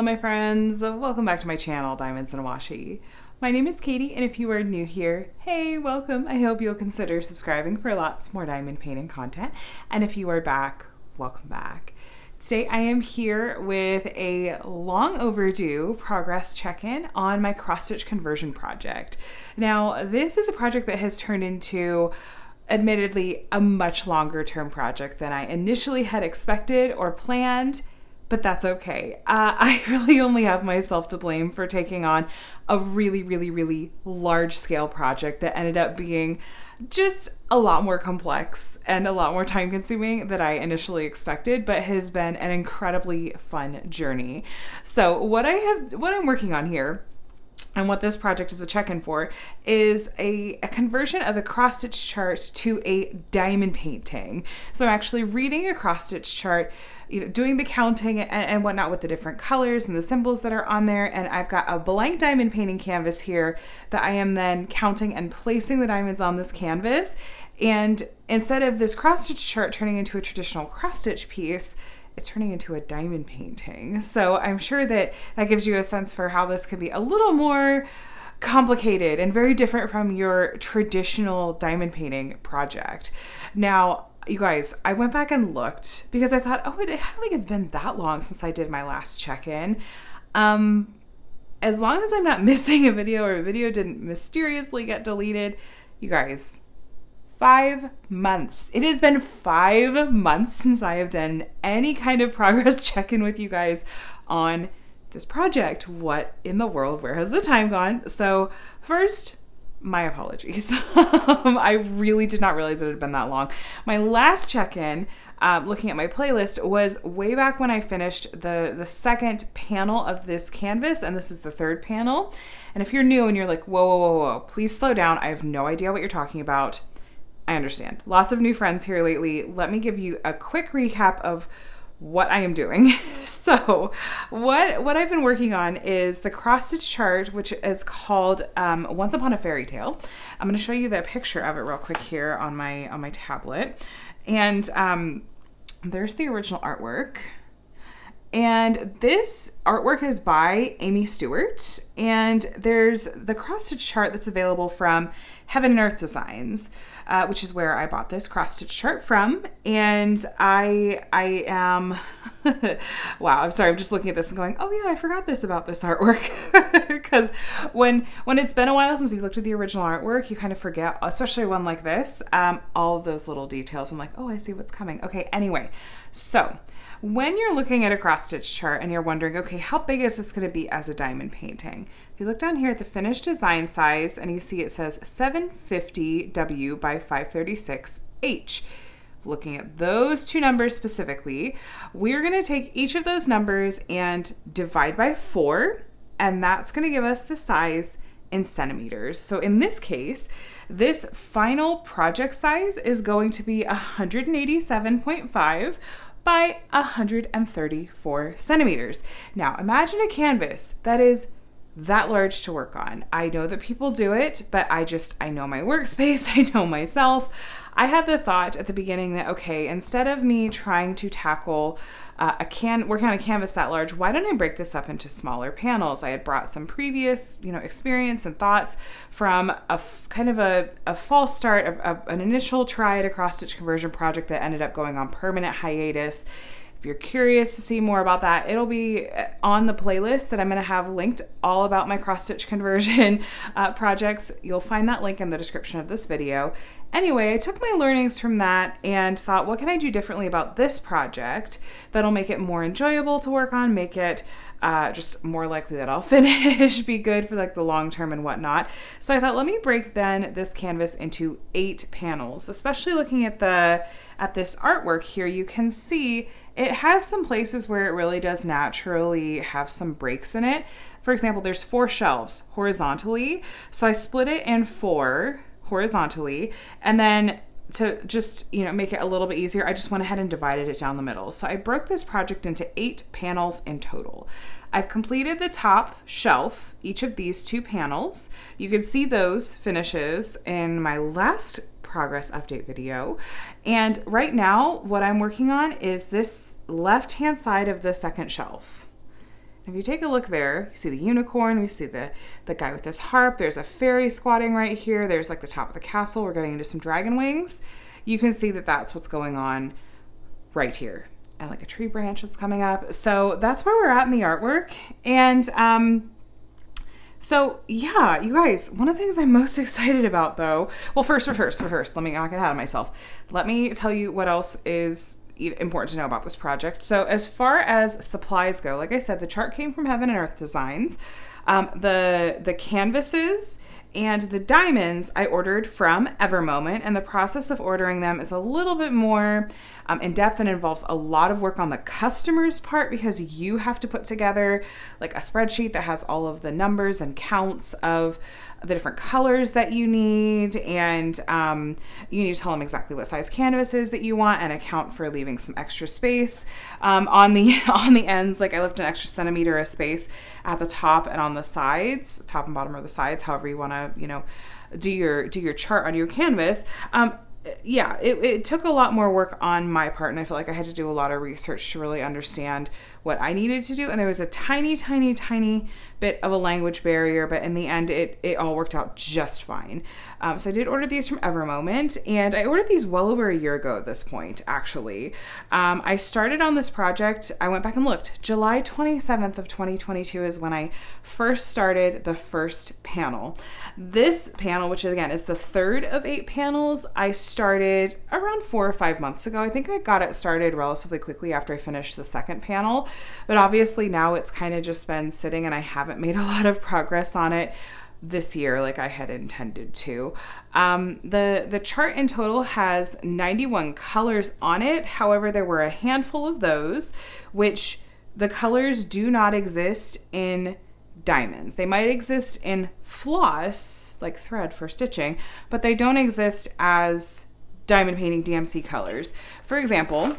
my friends. Welcome back to my channel, Diamonds and Washi. My name is Katie, and if you are new here, hey, welcome. I hope you'll consider subscribing for lots more diamond painting content. And if you are back, welcome back. Today I am here with a long overdue progress check-in on my cross-stitch conversion project. Now, this is a project that has turned into admittedly a much longer term project than I initially had expected or planned. But that's okay. I really only have myself to blame for taking on a really large scale project that ended up being just a lot more complex and a lot more time consuming than I initially expected, but has been an incredibly fun journey. So what I'm working on here and what this project is a check-in for is a conversion of a cross-stitch chart to a diamond painting. So I'm actually reading a cross-stitch chart, doing the counting and whatnot with the different colors and the symbols that are on there. And I've got a blank diamond painting canvas here that I am then counting and placing the diamonds on this canvas. And instead of this cross-stitch chart turning into a traditional cross-stitch piece, it's turning into a diamond painting. So I'm sure that gives you a sense for how this could be a little more complicated and very different from your traditional diamond painting project. Now, you guys, I went back and looked because I thought, oh, it's been that long since I did my last check-in. As long as I'm not missing a video or a video didn't mysteriously get deleted, you guys, 5 months. It has been 5 months since I have done any kind of progress check-in with you guys on this project. What in the world? Where has the time gone? So first, my apologies. I really did not realize it had been that long. My last check-in, looking at my playlist, was way back when I finished the second panel of this canvas, and this is the third panel. And if you're new and you're like, whoa, please slow down. I have no idea what you're talking about. I understand. Lots of new friends here lately. Let me give you a quick recap of what I am doing. So what I've been working on is the cross-stitch chart, which is called Once Upon a Fairy Tale. I'm going to show you the picture of it real quick here on my tablet. And there's the original artwork. And this artwork is by Amy Stewart. And there's the cross-stitch chart that's available from Heaven and Earth Designs, which is where I bought this cross-stitch chart from. And I am, wow, I'm sorry, I'm just looking at this and going, oh yeah, I forgot about this artwork. Because when it's been a while since you've looked at the original artwork, you kind of forget, especially one like this, all of those little details. I'm like, oh, I see what's coming. Okay, anyway, so when you're looking at a cross-stitch chart and you're wondering, okay, how big is this going to be as a diamond painting? If you look down here at the finished design size and you see it says 750W by 536H. Looking at those two numbers specifically, we're going to take each of those numbers and divide by 4, and that's going to give us the size in centimeters. So in this case, this final project size is going to be 187.5 by 134 centimeters. Now imagine a canvas that is that large to work on. I know that people do it, but I know my workspace, I know myself. I had the thought at the beginning that, okay, instead of me trying to tackle working on a canvas that large, why don't I break this up into smaller panels? I had brought some previous, experience and thoughts from a false start, an initial try at a cross-stitch conversion project that ended up going on permanent hiatus. If you're curious to see more about that, it'll be on the playlist that I'm going to have linked all about my cross-stitch conversion projects. You'll find that link in the description of this video. Anyway, I took my learnings from that and thought, what can I do differently about this project that'll make it more enjoyable to work on, make it just more likely that I'll finish, be good for the long term and whatnot. So I thought, let me break then this canvas into 8 panels. Especially looking at this artwork here, you can see it has some places where it really does naturally have some breaks in it. For example, there's 4 shelves horizontally. So I split it in 4 horizontally, and then to just make it a little bit easier, I just went ahead and divided it down the middle. So I broke this project into 8 panels in total. I've completed the top shelf, each of these 2 panels. You can see those finishes in my last progress update video. And right now, what I'm working on is this left-hand side of the second shelf. If you take a look there, you see the unicorn, we see the guy with his harp, there's a fairy squatting right here, there's like the top of the castle, we're getting into some dragon wings. You can see that that's what's going on right here. And like a tree branch that's coming up. So that's where we're at in the artwork. And so yeah, you guys, one of the things I'm most excited about though, well, first, let me not get ahead of myself. Let me tell you what else is important to know about this project. So as far as supplies go, like I said, the chart came from Heaven and Earth Designs. The canvases and the diamonds I ordered from Evermoment, and the process of ordering them is a little bit more in depth and involves a lot of work on the customer's part, because you have to put together like a spreadsheet that has all of the numbers and counts of the different colors that you need, and you need to tell them exactly what size canvases that you want and account for leaving some extra space on the ends. Like I left an extra centimeter of space at the top and on the sides, top and bottom of the sides, however you want to, do your chart on your canvas. Yeah, it took a lot more work on my part, and I feel like I had to do a lot of research to really understand what I needed to do. And there was a tiny bit of a language barrier, but in the end, it all worked out just fine. So I did order these from Evermoment, and I ordered these well over a year ago at this point, actually. I started on this project, I went back and looked. July 27th of 2022 is when I first started the first panel. This panel, which again is the third of 8 panels, I started around 4 or 5 months ago. I think I got it started relatively quickly after I finished the second panel, but obviously now it's kind of just been sitting and I haven't made a lot of progress on it this year like I had intended to. The chart in total has 91 colors on it. However, there were a handful of those which the colors do not exist in diamonds. They might exist in floss, like thread for stitching, but they don't exist as diamond painting DMC colors. For example,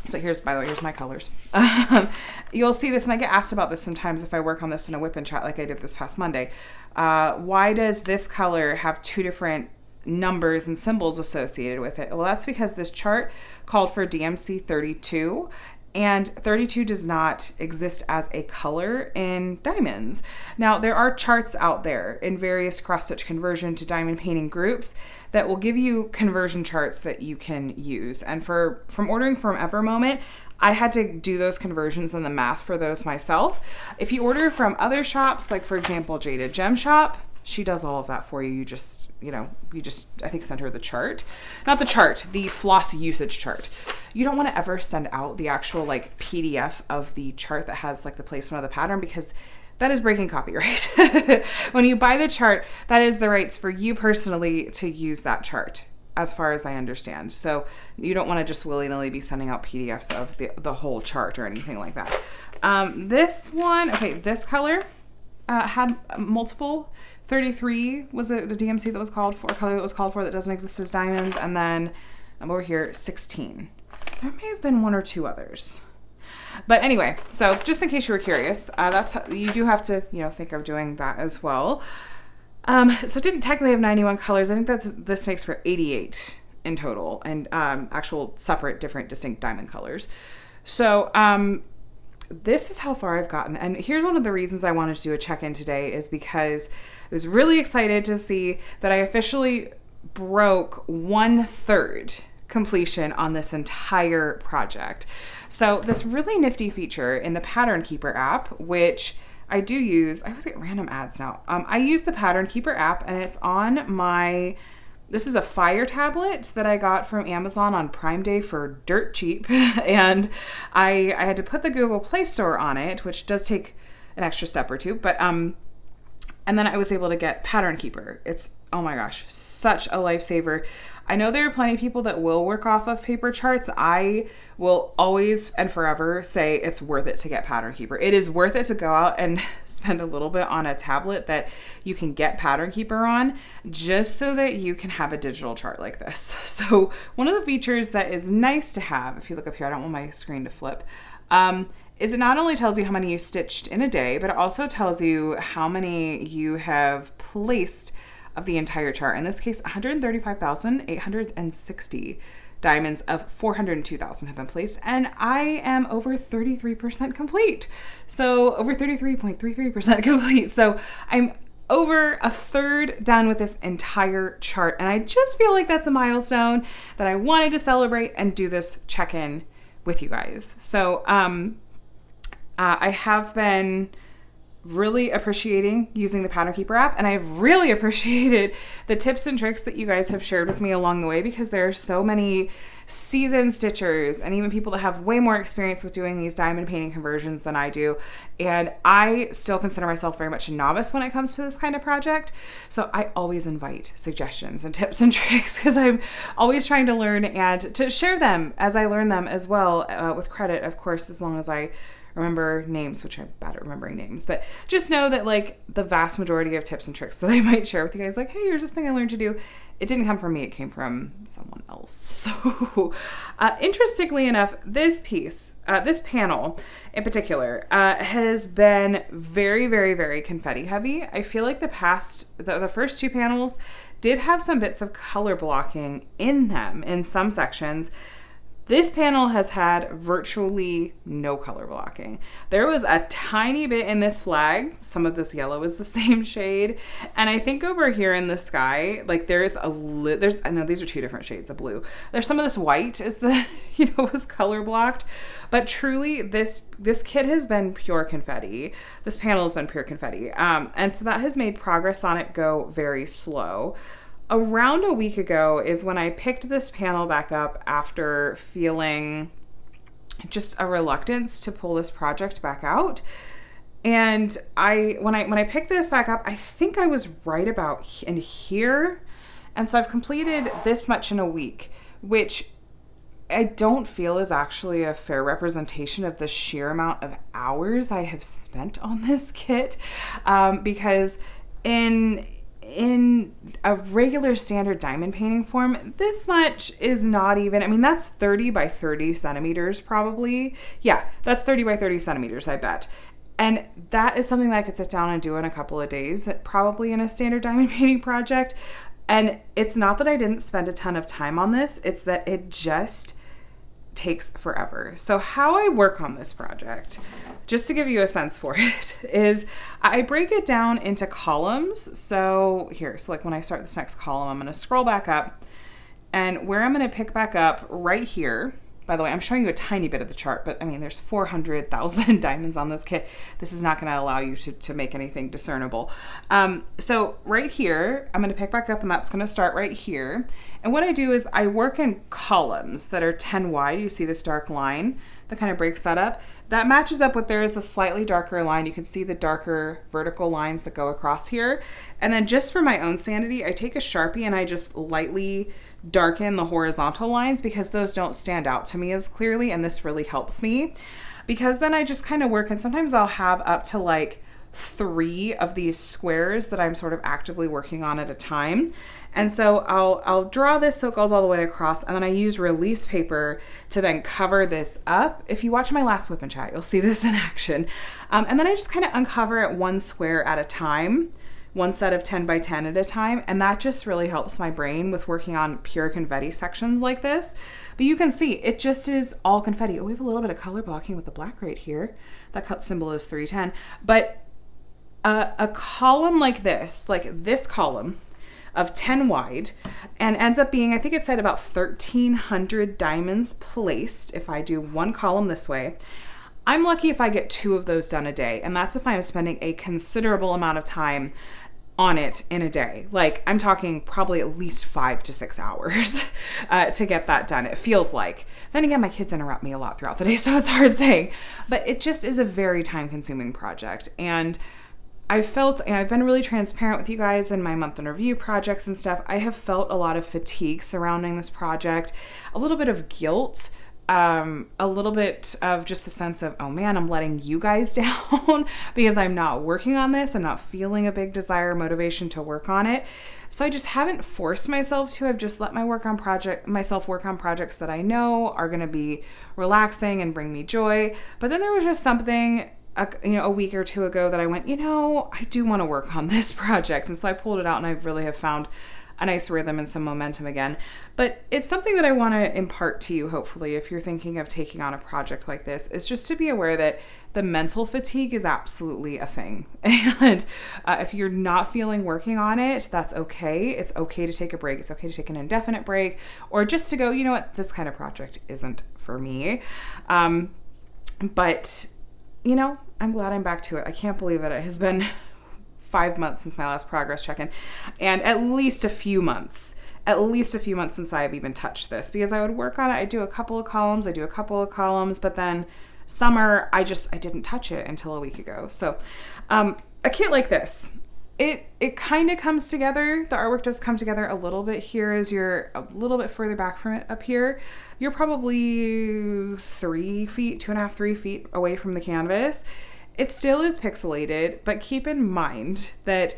so here's my colors. You'll see this, and I get asked about this sometimes if I work on this in a WIP and Chat like I did this past Monday. Why does this color have 2 different numbers and symbols associated with it? Well, that's because this chart called for DMC 32, and 32 does not exist as a color in diamonds. Now, there are charts out there in various cross-stitch conversion to diamond painting groups that will give you conversion charts that you can use. And from ordering from Evermoment, I had to do those conversions and the math for those myself. If you order from other shops, like for example, Jaded Gem Shop, she does all of that for you. You just, I think send her the chart. Not the chart, the floss usage chart. You don't want to ever send out the actual like PDF of the chart that has like the placement of the pattern, because that is breaking copyright. When you buy the chart, that is the rights for you personally to use that chart, as far as I understand. So you don't want to just willy-nilly be sending out PDFs of the whole chart or anything like that. This one, okay, this color had multiple. 33 was a DMC that was called for, a color that was called for that doesn't exist as diamonds. And then I'm over here, 16. There may have been 1 or 2 others. But anyway, so just in case you were curious, that's how, you do have to, think of doing that as well. So it didn't technically have 91 colors. I think that this makes for 88 in total, and actual separate, different, distinct diamond colors. So this is how far I've gotten. And here's one of the reasons I wanted to do a check-in today, is because I was really excited to see that I officially broke 1/3 completion on this entire project. So this really nifty feature in the Pattern Keeper app, which I do use, I always get random ads now. I use the Pattern Keeper app, and it's on this is a Fire tablet that I got from Amazon on Prime Day for dirt cheap. And I had to put the Google Play Store on it, which does take an extra step or 2, but and then I was able to get Pattern Keeper. It's, oh my gosh, such a lifesaver. I know there are plenty of people that will work off of paper charts. I will always and forever say it's worth it to get Pattern Keeper. It is worth it to go out and spend a little bit on a tablet that you can get Pattern Keeper on, just so that you can have a digital chart like this. So one of the features that is nice to have, if you look up here, I don't want my screen to flip, is it not only tells you how many you stitched in a day, but it also tells you how many you have placed of the entire chart. In this case, 135,860 diamonds of 402,000 have been placed, and I am over 33% complete. So over 33.33% complete. So I'm over a third done with this entire chart, and I just feel like that's a milestone that I wanted to celebrate and do this check-in with you guys. So I have been really appreciating using the Pattern Keeper app, and I've really appreciated the tips and tricks that you guys have shared with me along the way, because there are so many seasoned stitchers and even people that have way more experience with doing these diamond painting conversions than I do. And I still consider myself very much a novice when it comes to this kind of project. So I always invite suggestions and tips and tricks, because I'm always trying to learn and to share them as I learn them as well, with credit, of course, as long as I remember names, which I'm bad at remembering names. But just know that like the vast majority of tips and tricks that I might share with you guys, like, hey, here's this thing I learned to do, it didn't come from me, it came from someone else. So interestingly enough, this piece, this panel in particular, has been very, very, very confetti heavy. I feel like the first two panels did have some bits of color blocking in them in some sections. This panel has had virtually no color blocking. There was a tiny bit in this flag. Some of this yellow is the same shade. And I think over here in the sky, like I know these are two different shades of blue. There's some of this white is was color blocked. But truly this kit has been pure confetti. This panel has been pure confetti. And so that has made progress on it go very slow. Around a week ago is when I picked this panel back up after feeling just a reluctance to pull this project back out. And when I picked this back up, I think I was right about in here. And so I've completed this much in a week, which I don't feel is actually a fair representation of the sheer amount of hours I have spent on this kit, because in a regular standard diamond painting form, this much is not even, I mean, that's 30 by 30 centimeters probably. Yeah, that's 30 by 30 centimeters, I bet. And that is something that I could sit down and do in a couple of days, probably in a standard diamond painting project. And it's not that I didn't spend a ton of time on this, it's that it just takes forever. So how I work on this project, just to give you a sense for it, is I break it down into columns. So like when I start this next column, I'm going to scroll back up, and where I'm going to pick back up right here. By the way, I'm showing you a tiny bit of the chart, but I mean, there's 400,000 diamonds on this kit. This is not going to allow you to make anything discernible. So right here, I'm going to pick back up, and that's going to start right here. And what I do is I work in columns that are 10 wide. You see this dark line that kind of breaks that up. That matches up with, there is a slightly darker line. You can see the darker vertical lines that go across here. And then just for my own sanity, I take a Sharpie and I just lightly darken the horizontal lines, because those don't stand out to me as clearly, and this really helps me, because then I just kind of work, and sometimes I'll have up to like 3 of these squares that I'm sort of actively working on at a time. And so I'll draw this so it goes all the way across, and then I use release paper to then cover this up. If you watch my last WIP and Chat, you'll see this in action. And then I just kind of uncover it one square at a time, one set of 10 by 10 at a time. And that just really helps my brain with working on pure confetti sections like this. But you can see it just is all confetti. Oh, we have a little bit of color blocking with the black right here. That cut symbol is 310. But a column like this column of 10 wide, and ends up being, I think it said about 1,300 diamonds placed if I do one column this way. I'm lucky if I get 2 of those done a day, and that's if I'm spending a considerable amount of time on it in a day. Like, I'm talking probably at least 5 to 6 hours to get that done, it feels like. Then again, my kids interrupt me a lot throughout the day, so it's hard saying. But it just is a very time-consuming project. And I felt, and I've been really transparent with you guys in my month in review projects and stuff, I have felt a lot of fatigue surrounding this project, a little bit of guilt, a little bit of just a sense of, oh man, I'm letting you guys down because I'm not working on this. I'm not feeling a big desire or motivation to work on it. So I just haven't forced myself to. I've just let myself work on projects that I know are going to be relaxing and bring me joy. But then there was just something a week or 2 ago that I went, I do want to work on this project. And so I pulled it out, and I really have found a nice rhythm and some momentum again. But it's something that I want to impart to you, hopefully, if you're thinking of taking on a project like this, is just to be aware that the mental fatigue is absolutely a thing. And if you're not feeling working on it, that's okay. It's okay to take a break. It's okay to take an indefinite break, or just to go, you know what, this kind of project isn't for me. But, you know, I'm glad I'm back to it. I can't believe that it has been 5 months since my last progress check-in, and at least a few months since I've even touched this, because I would work on it. I do a couple of columns, but then summer, I didn't touch it until a week ago. So a kit like this, it kind of comes together. The artwork does come together a little bit here as you're a little bit further back from it up here. You're probably 3 feet, 2.5, 3 feet away from the canvas. It still is pixelated, but keep in mind that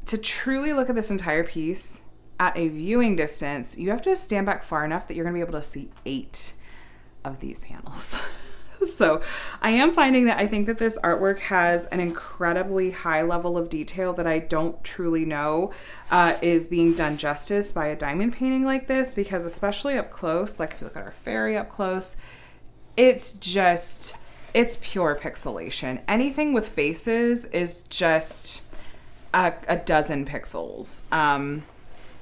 to truly look at this entire piece at a viewing distance, you have to stand back far enough that you're going to be able to see 8 of these panels. So I am finding that I think that this artwork has an incredibly high level of detail that I don't truly know is being done justice by a diamond painting like this, because especially up close, like if you look at our fairy up close, it's pure pixelation. Anything with faces is just a dozen pixels.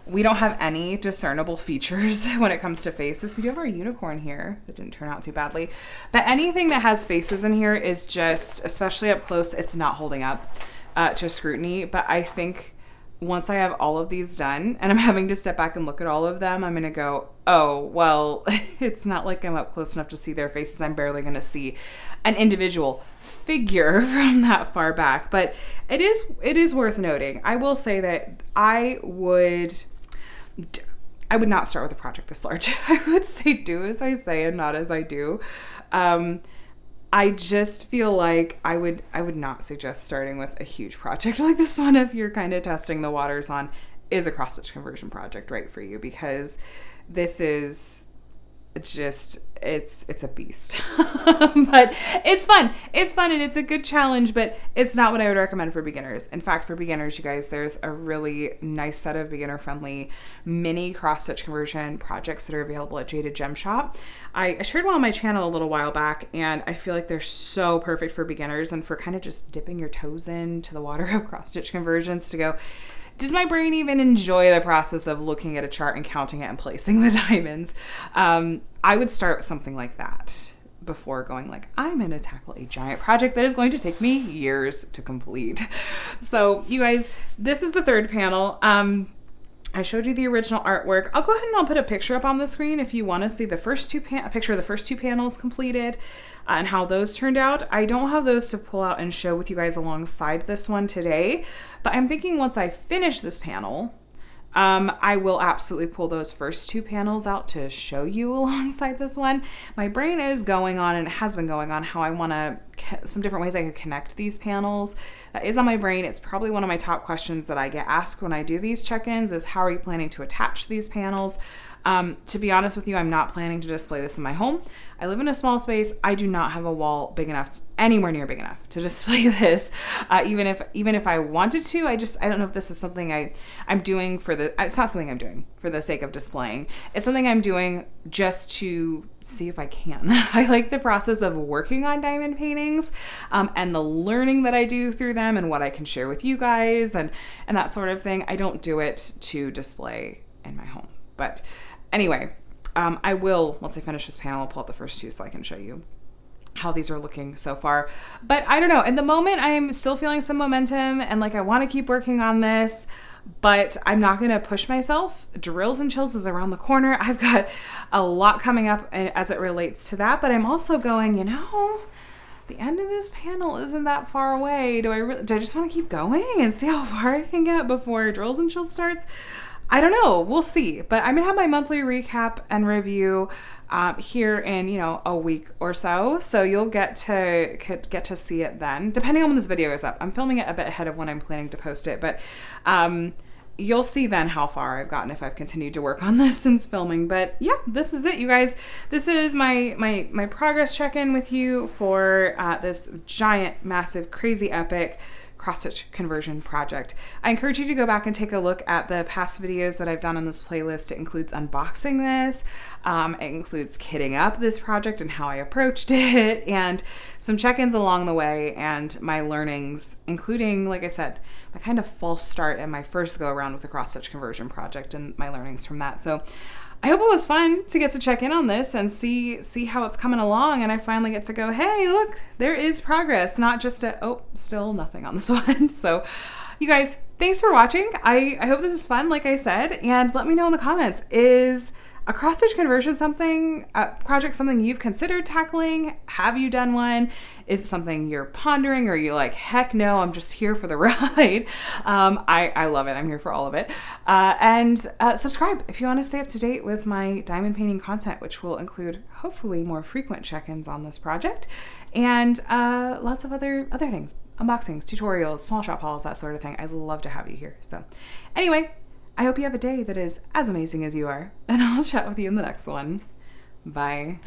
We don't have any discernible features when it comes to faces. We do have our unicorn here that didn't turn out too badly. But anything that has faces in here is just, especially up close, it's not holding up to scrutiny. But I think once I have all of these done and I'm having to step back and look at all of them, I'm going to go, oh, well, it's not like I'm up close enough to see their faces. I'm barely going to see an individual figure from that far back. But it is worth noting. I will say that I would not start with a project this large. I would say do as I say and not as I do. I just feel like I would not suggest starting with a huge project like this one if you're kind of testing the waters on, is a cross-stitch conversion project right for you, because this is just, it's a beast. But it's fun and it's a good challenge, but it's not what I would recommend for beginners. In fact, for beginners, you guys, there's a really nice set of beginner friendly mini cross-stitch conversion projects that are available at Jaded Gem Shop. I shared one on my channel a little while back, and I feel like they're so perfect for beginners and for kind of just dipping your toes into the water of cross-stitch conversions to go, does my brain even enjoy the process of looking at a chart and counting it and placing the diamonds? I would start with something like that before going like, I'm going to tackle a giant project that is going to take me years to complete. So you guys, this is the third panel. I showed you the original artwork. I'll go ahead and I'll put a picture up on the screen if you want to see the first two a picture of the first 2 panels completed and how those turned out. I don't have those to pull out and show with you guys alongside this one today, but I'm thinking once I finish this panel, I will absolutely pull those first 2 panels out to show you alongside this one. My brain is going on, and it has been going on, how I want to, some different ways I could connect these panels. That is on my brain. It's probably one of my top questions that I get asked when I do these check-ins is, how are you planning to attach these panels? To be honest with you, I'm not planning to display this in my home. I live in a small space. I do not have a wall big enough, anywhere near big enough to display this. Even if I wanted to, I don't know if this is something I'm doing it's not something I'm doing for the sake of displaying. It's something I'm doing just to see if I can. I like the process of working on diamond paintings, and the learning that I do through them and what I can share with you guys and that sort of thing. I don't do it to display in my home. But anyway, I will, once I finish this panel, I'll pull out the first 2 so I can show you how these are looking so far. But I don't know, in the moment, I'm still feeling some momentum and like I want to keep working on this, but I'm not going to push myself. Drills and Chills is around the corner. I've got a lot coming up as it relates to that, but I'm also going, the end of this panel isn't that far away. Do I just want to keep going and see how far I can get before Drills and Chills starts? I don't know. We'll see. But I'm going to have my monthly recap and review here in, a week or so. So you'll get to see it then, depending on when this video is up. I'm filming it a bit ahead of when I'm planning to post it. But you'll see then how far I've gotten if I've continued to work on this since filming. But yeah, this is it, you guys. This is my progress check-in with you for this giant, massive, crazy, epic cross-stitch conversion project. I encourage you to go back and take a look at the past videos that I've done on this playlist. It includes unboxing this, it includes kitting up this project and how I approached it, and some check-ins along the way and my learnings, including, like I said, my kind of false start at my first go around with the cross-stitch conversion project and my learnings from that. So I hope it was fun to get to check in on this and see how it's coming along, and I finally get to go, hey, look, there is progress, not just still nothing on this one. So you guys, thanks for watching. I hope this is fun, like I said, and let me know in the comments, is a cross-stitch conversion project something you've considered tackling? Have you done one? Is it something you're pondering, or are you like, heck no, I'm just here for the ride? I love it. I'm here for all of it. And subscribe if you want to stay up to date with my diamond painting content, which will include hopefully more frequent check-ins on this project and lots of other things, unboxings, tutorials, small shop hauls, that sort of thing. I'd love to have you here. So anyway, I hope you have a day that is as amazing as you are, and I'll chat with you in the next one. Bye.